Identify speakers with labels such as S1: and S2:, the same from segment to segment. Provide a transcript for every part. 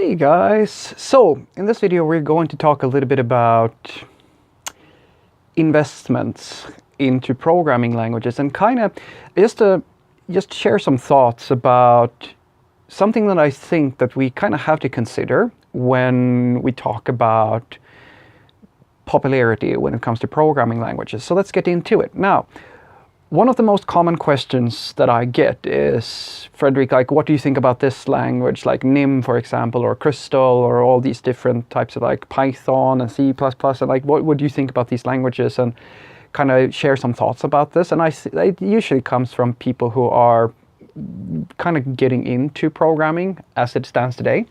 S1: Hey guys! So, in this video we're going to talk a little bit about investments into programming languages and kind of just share some thoughts about something that I think that we kind of have to consider when we talk about popularity when it comes to programming languages. So let's get into it. Now, one of the most common questions that I get is, Fredrik, like, what do you think about this language, like NIM, for example, or Crystal, or all these different types of like Python and C++, and like, what do you think about these languages, and kind of share some thoughts about this. And it usually comes from people who are kind of getting into programming as it stands today.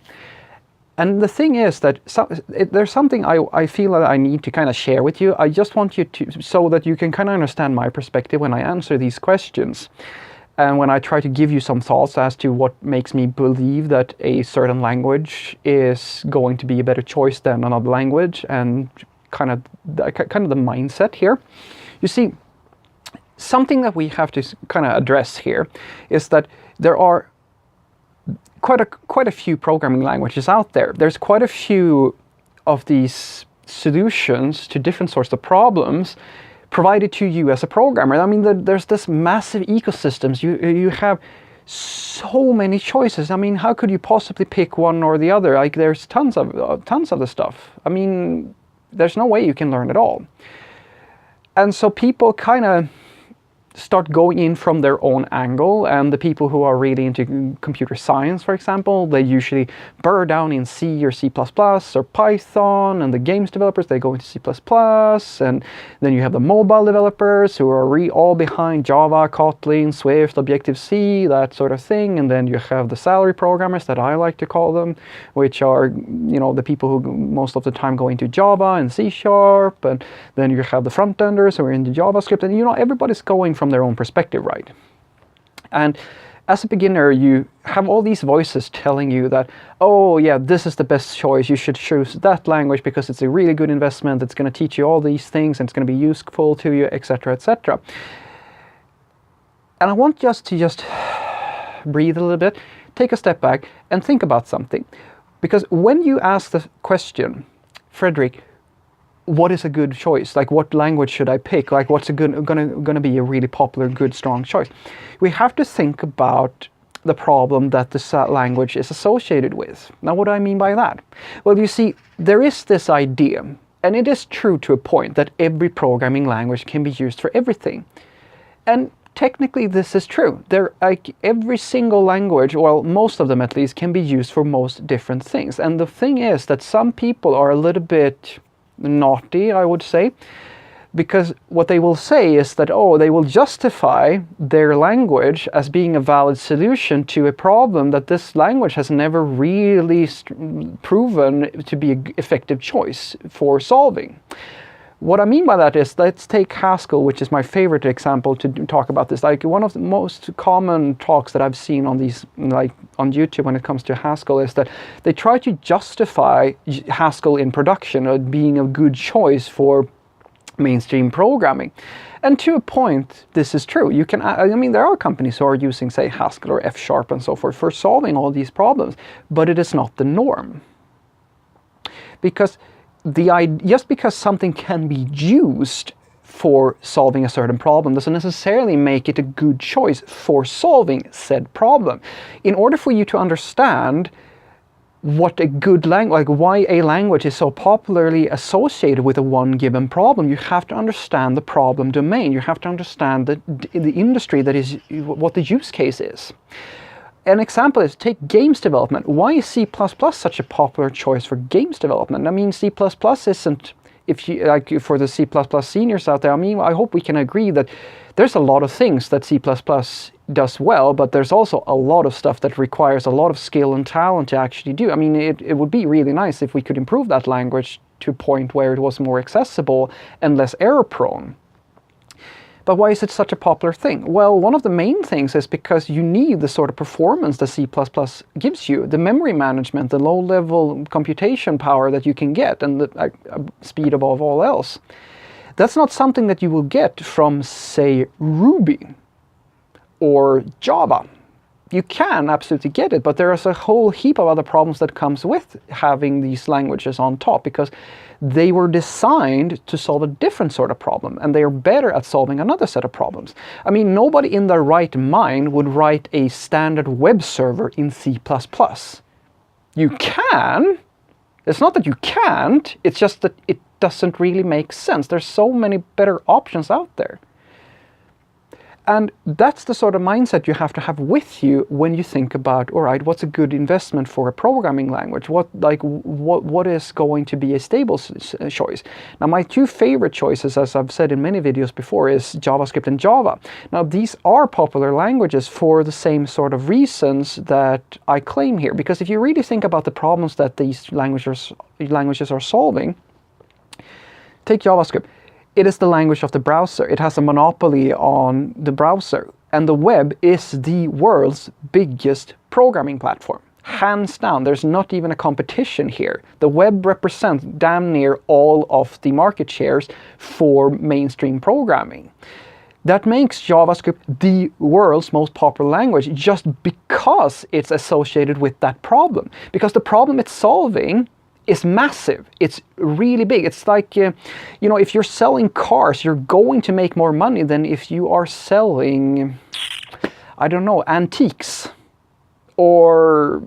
S1: And the thing is that there's something I feel that I need to kind of share with you. I just want you to, so that you can kind of understand my perspective when I answer these questions. And when I try to give you some thoughts as to what makes me believe that a certain language is going to be a better choice than another language, and kind of the mindset here. You see, something that we have to kind of address here is that there are quite a few programming languages out there. There's quite a few of these solutions to different sorts of problems provided to you as a programmer. I mean, there's this massive ecosystems. You have so many choices. I mean, how could you possibly pick one or the other? Like, there's tons of the stuff. I mean, there's no way you can learn it all. And so people kind of start going in from their own angle, and the people who are really into computer science, for example, they usually burrow down in C or C++ or Python, and the games developers, they go into C++, and then you have the mobile developers who are all behind Java, Kotlin, Swift, Objective-C, that sort of thing, and then you have the salary programmers, that I like to call them, which are, you know, the people who most of the time go into Java and C#, and then you have the front-enders who are into JavaScript, and, you know, everybody's going from their own perspective, right? And as a beginner, you have all these voices telling you that, oh yeah, this is the best choice, you should choose that language because it's a really good investment, it's going to teach you all these things, and it's going to be useful to you, etc., etc. And I want just to breathe a little bit, take a step back, and think about something. Because when you ask the question, Fredrik, what is a good choice? Like, what language should I pick? Like, what's gonna be a really popular, good, strong choice? We have to think about the problem that this language is associated with. Now, what do I mean by that? Well, you see, there is this idea, and it is true to a point, that every programming language can be used for everything. And technically, this is true. Like, every single language, well, most of them at least, can be used for most different things. And the thing is that some people are a little bit naughty, I would say, because what they will say is that, oh, they will justify their language as being a valid solution to a problem that this language has never really proven to be an effective choice for solving. What I mean by that is, let's take Haskell, which is my favorite example to talk about this. Like, one of the most common talks that I've seen on these, like on YouTube, when it comes to Haskell, is that they try to justify Haskell in production as being a good choice for mainstream programming. And to a point, this is true. You can, I mean, there are companies who are using, say, Haskell or F# and so forth for solving all these problems, but it is not the norm. Because just because something can be used for solving a certain problem doesn't necessarily make it a good choice for solving said problem. In order for you to understand what a good language, like why a language is so popularly associated with a one given problem, you have to understand the problem domain. You have to understand the industry that is, what the use case is. An example is, take games development. Why is C++ such a popular choice for games development? I mean, C++ isn't, if you, like, for the C++ seniors out there, I mean, I hope we can agree that there's a lot of things that C++ does well, but there's also a lot of stuff that requires a lot of skill and talent to actually do. I mean, it would be really nice if we could improve that language to a point where it was more accessible and less error prone. But why is it such a popular thing? Well, one of the main things is because you need the sort of performance that C++ gives you, the memory management, the low-level computation power that you can get, and the speed above all else. That's not something that you will get from, say, Ruby or Java. you can absolutely get it, but there is a whole heap of other problems that comes with having these languages on top, because they were designed to solve a different sort of problem, and they are better at solving another set of problems. I mean, nobody in their right mind would write a standard web server in C++. You can. It's not that you can't, it's just that it doesn't really make sense. There's so many better options out there. And that's the sort of mindset you have to have with you when you think about, all right, what's a good investment for a programming language? What is going to be a stable choice? Now, my two favorite choices, as I've said in many videos before, is JavaScript and Java. Now, these are popular languages for the same sort of reasons that I claim here. Because if you really think about the problems that these languages are solving, take JavaScript. It is the language of the browser. It has a monopoly on the browser. And the web is the world's biggest programming platform. Hands down, there's not even a competition here. The web represents damn near all of the market shares for mainstream programming. That makes JavaScript the world's most popular language just because it's associated with that problem. Because the problem it's solving is massive. It's really big. It's like, if you're selling cars, you're going to make more money than if you are selling, I don't know, antiques or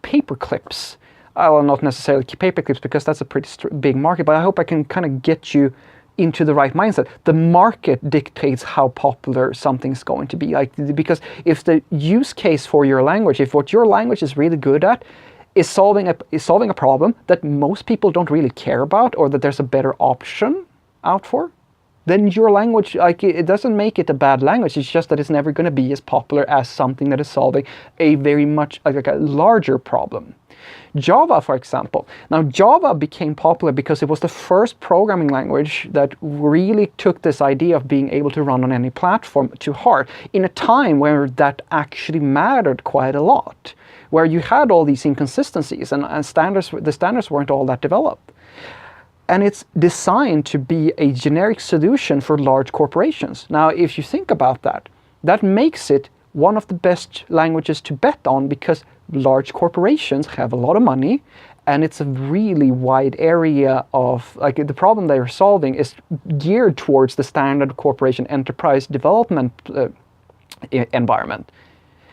S1: paper clips. Well, not necessarily paper clips, because that's a pretty big market, but I hope I can kind of get you into the right mindset. The market dictates how popular something's going to be. Because if the use case for your language, if what your language is really good at, is solving a problem that most people don't really care about, or that there's a better option out for, then your language, it doesn't make it a bad language. It's just that it's never going to be as popular as something that is solving a very much a larger problem. Java, for example. Now, Java became popular because it was the first programming language that really took this idea of being able to run on any platform to heart, in a time where that actually mattered quite a lot, where you had all these inconsistencies and the standards weren't all that developed. And it's designed to be a generic solution for large corporations. Now, if you think about that, that makes it one of the best languages to bet on, because large corporations have a lot of money, and it's a really wide area of, the problem they're solving is geared towards the standard corporation enterprise development environment.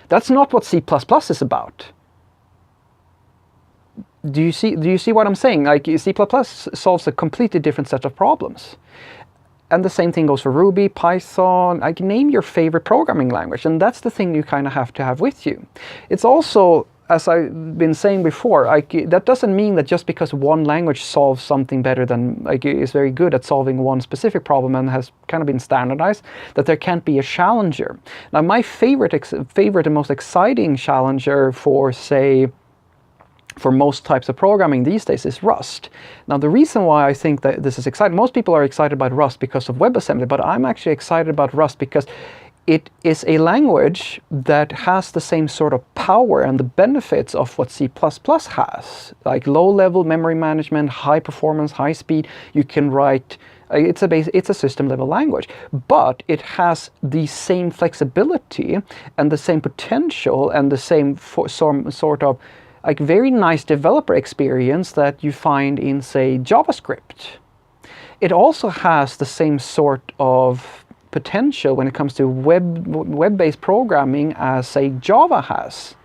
S1: That's not what C++ is about. Do you see what I'm saying? C++ solves a completely different set of problems. And the same thing goes for Ruby, Python. Name your favorite programming language, and that's the thing you kind of have to have with you. It's also, as I've been saying before, that doesn't mean that just because one language solves something better than, is very good at solving one specific problem and has kind of been standardized, that there can't be a challenger. Now, my favorite and most exciting challenger for, say, for most types of programming these days is Rust. Now, the reason why I think that this is exciting, most people are excited about Rust because of WebAssembly, but I'm actually excited about Rust because it is a language that has the same sort of power and the benefits of what C++ has, like low-level memory management, high performance, high speed. You can write, it's a system-level language, but it has the same flexibility and the same potential and the same sort of very nice developer experience that you find in, say, JavaScript. It also has the same sort of potential when it comes to web-based programming as, say, Java has.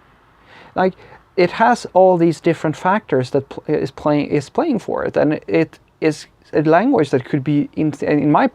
S1: It has all these different factors that is playing for it, and it is a language that could be, in my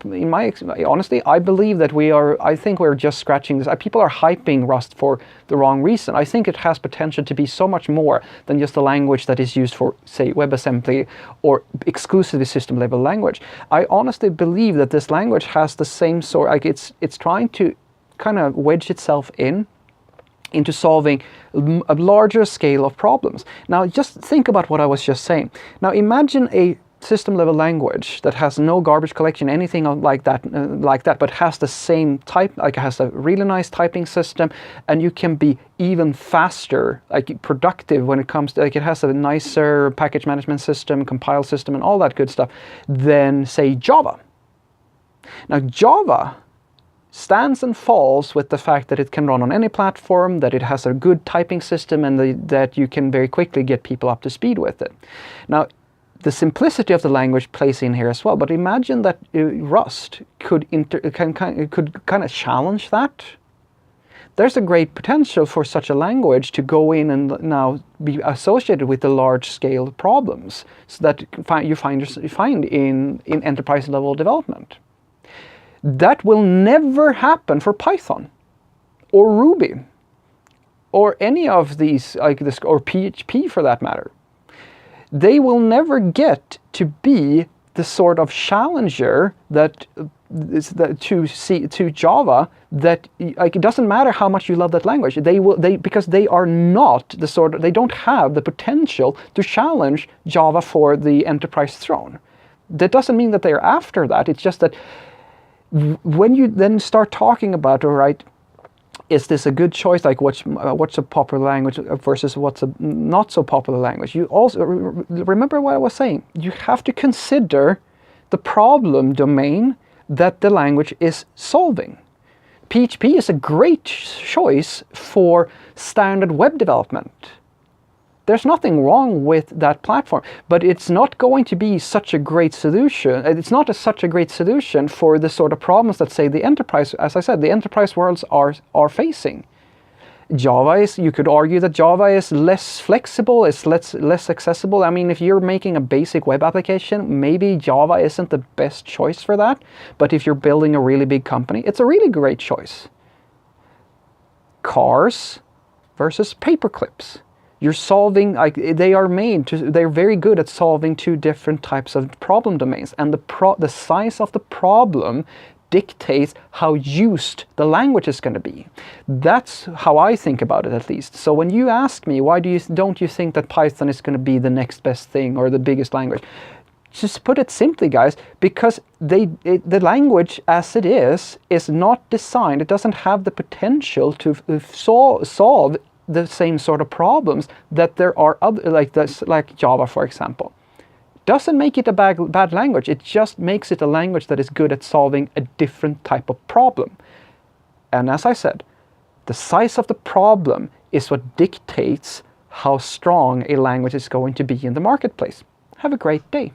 S1: honestly, I believe that I think we're just scratching this. People are hyping Rust for the wrong reason. I think it has potential to be so much more than just a language that is used for, say, WebAssembly or exclusively system-level language. I honestly believe that this language has the same sort, it's trying to kind of wedge itself into solving a larger scale of problems. Now, just think about what I was just saying. Now, imagine a system-level language that has no garbage collection, anything like that, but has the same type, has a really nice typing system, and you can be even faster, productive when it comes to, it has a nicer package management system, compile system, and all that good stuff than, say, Java. Now, Java stands and falls with the fact that it can run on any platform, that it has a good typing system, and that you can very quickly get people up to speed with it. Now, the simplicity of the language plays in here as well, but imagine that Rust could kind of challenge that. There's a great potential for such a language to go in and now be associated with the large-scale problems so that you find in enterprise-level development. That will never happen for Python or Ruby or any of these, like this, or PHP for that matter. They will never get to be the sort of challenger that to Java, that like, it doesn't matter how much you love that language. Because they are not the sort of, they don't have the potential to challenge Java for the enterprise throne. That doesn't mean that they are after that. It's just that when you then start talking about, all right, is this a good choice? Like what's a popular language versus what's a not so popular language? You also remember what I was saying. You have to consider the problem domain that the language is solving. PHP is a great choice for standard web development. There's nothing wrong with that platform, but it's not going to be such a great solution. It's not such a great solution for the sort of problems that, say, the enterprise, as I said, the enterprise worlds are facing. Java is, you could argue that Java is less flexible, it's less accessible. I mean, if you're making a basic web application, maybe Java isn't the best choice for that. But if you're building a really big company, it's a really great choice. Cars versus paperclips. You're solving, like, they're very good at solving two different types of problem domains, and the size of the problem dictates how used the language is going to be. That's how I think about it, at least. So when you ask me, why don't you think that Python is going to be the next best thing or the biggest language? Just put it simply, guys, because the language as it is not designed, it doesn't have the potential to solve the same sort of problems that there are other, like Java, for example. Doesn't make it a bad language, it just makes it a language that is good at solving a different type of problem. And as I said, the size of the problem is what dictates how strong a language is going to be in the marketplace. Have a great day.